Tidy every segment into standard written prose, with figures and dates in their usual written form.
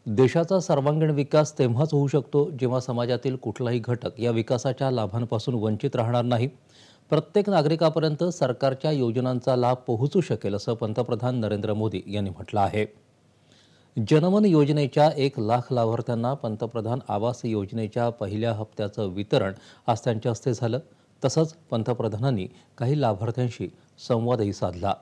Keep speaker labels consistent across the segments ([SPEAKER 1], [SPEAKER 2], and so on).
[SPEAKER 1] देशाचा सर्वांगीण विकास तेव्हाच होऊ शकतो जेव्हा समाजातील कुठलाही घटक या विकासाच्या लाभांपासून वंचित राहणार नाही. प्रत्येक नागरिकापर्यंत सरकारच्या योजनांचा लाभ पोहोचू शकेल असं पंतप्रधान नरेंद्र मोदी यांनी म्हटलं आहे. जनमन योजनेच्या 1,00,000 लाभार्थ्यांना पंतप्रधान आवास योजनेच्या पहिल्या हप्त्याचं वितरण आज त्यांच्या हस्ते झालं. तसंच पंतप्रधानांनी काही लाभार्थ्यांशी संवादही साधला.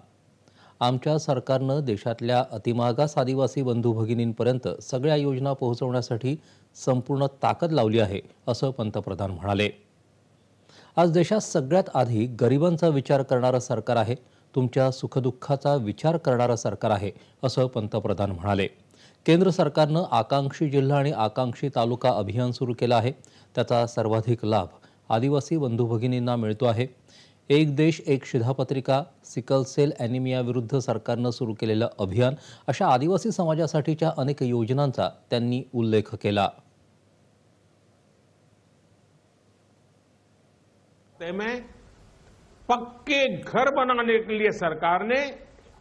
[SPEAKER 1] आमच्या सरकारनं देशातल्या अतिमागास आदिवासी बंधू भगिनींपर्यंत सगळ्या योजना पोहोचवण्यासाठी संपूर्ण ताकद लावली आहे, असं पंतप्रधान म्हणाले. आज देशात सगळ्यात आधी गरिबांचा विचार करणारं सरकार आहे. तुमच्या सुखदुःखाचा विचार करणारं सरकार आहे, असं पंतप्रधान म्हणाले. केंद्र सरकारनं आकांक्षी जिल्हा आणि आकांक्षी तालुका अभियान सुरू केलं आहे. त्याचा सर्वाधिक लाभ आदिवासी बंधू भगिनींना मिळतो आहे. एक देश एक शिधापत्रिका, सिकल सेल ॲनिमिया विरुद्ध सरकारनं सुरू केलेलं अभियान अशा आदिवासी समाजासाठीच्या अनेक योजनांचा त्यांनी उल्लेख केला.
[SPEAKER 2] में पक्के घर बनाने के लिए सरकार ने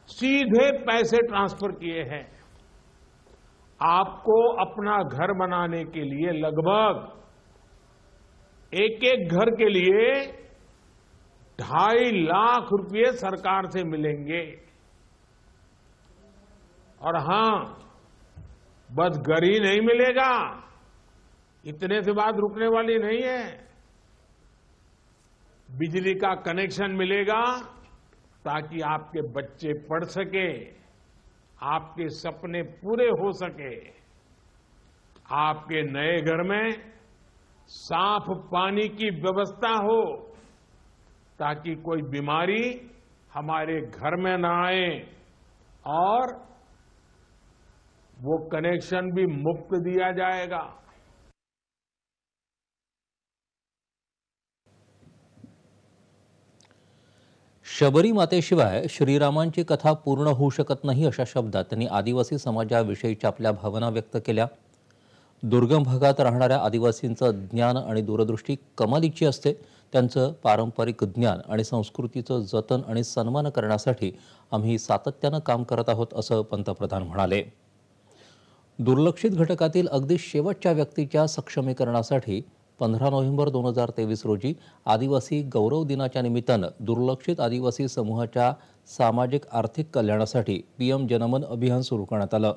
[SPEAKER 2] सीधे पैसे ट्रांसफर किए हैं. आपको अपना घर बनाने के लिए लगभग एक घर के लिए 2.5 लाख रुपए सरकार से मिलेंगे. और हां, बस घर ही नहीं मिलेगा, इतने से बात रुकने वाली नहीं है. बिजली का कनेक्शन मिलेगा ताकि आपके बच्चे पढ़ सके, आपके सपने पूरे हो सके. आपके नए घर में साफ पानी की व्यवस्था हो ताकि कोई बीमारी हमारे घर में ना आए और वो कनेक्शन भी मुफ्त दिया जाएगा.
[SPEAKER 1] शबरी मातेशिवाय श्रीरामांची कथा पूर्ण होऊ शकत नाही, अशा शब्दात त्यांनी आदिवासी समाजाविषयीच्या आपल्या भावना व्यक्त केल्या. दुर्गम भागात राहणाऱ्या आदिवासींचं ज्ञान आणि दूरदृष्टी कमालीची असते. त्यांचं पारंपरिक ज्ञान आणि संस्कृतीचं जतन आणि सन्मान करण्यासाठी आम्ही सातत्यानं काम करत आहोत, असं पंतप्रधान म्हणाले. दुर्लक्षित घटकातील अगदी शेवटच्या व्यक्तीच्या सक्षमीकरणासाठी 15 नोव्हेंबर 2023 रोजी आदिवासी गौरव दिनाच्या निमित्तानं दुर्लक्षित आदिवासी समूहाच्या सामाजिक आर्थिक कल्याणासाठी पीएम जनमन अभियान सुरू करण्यात आलं.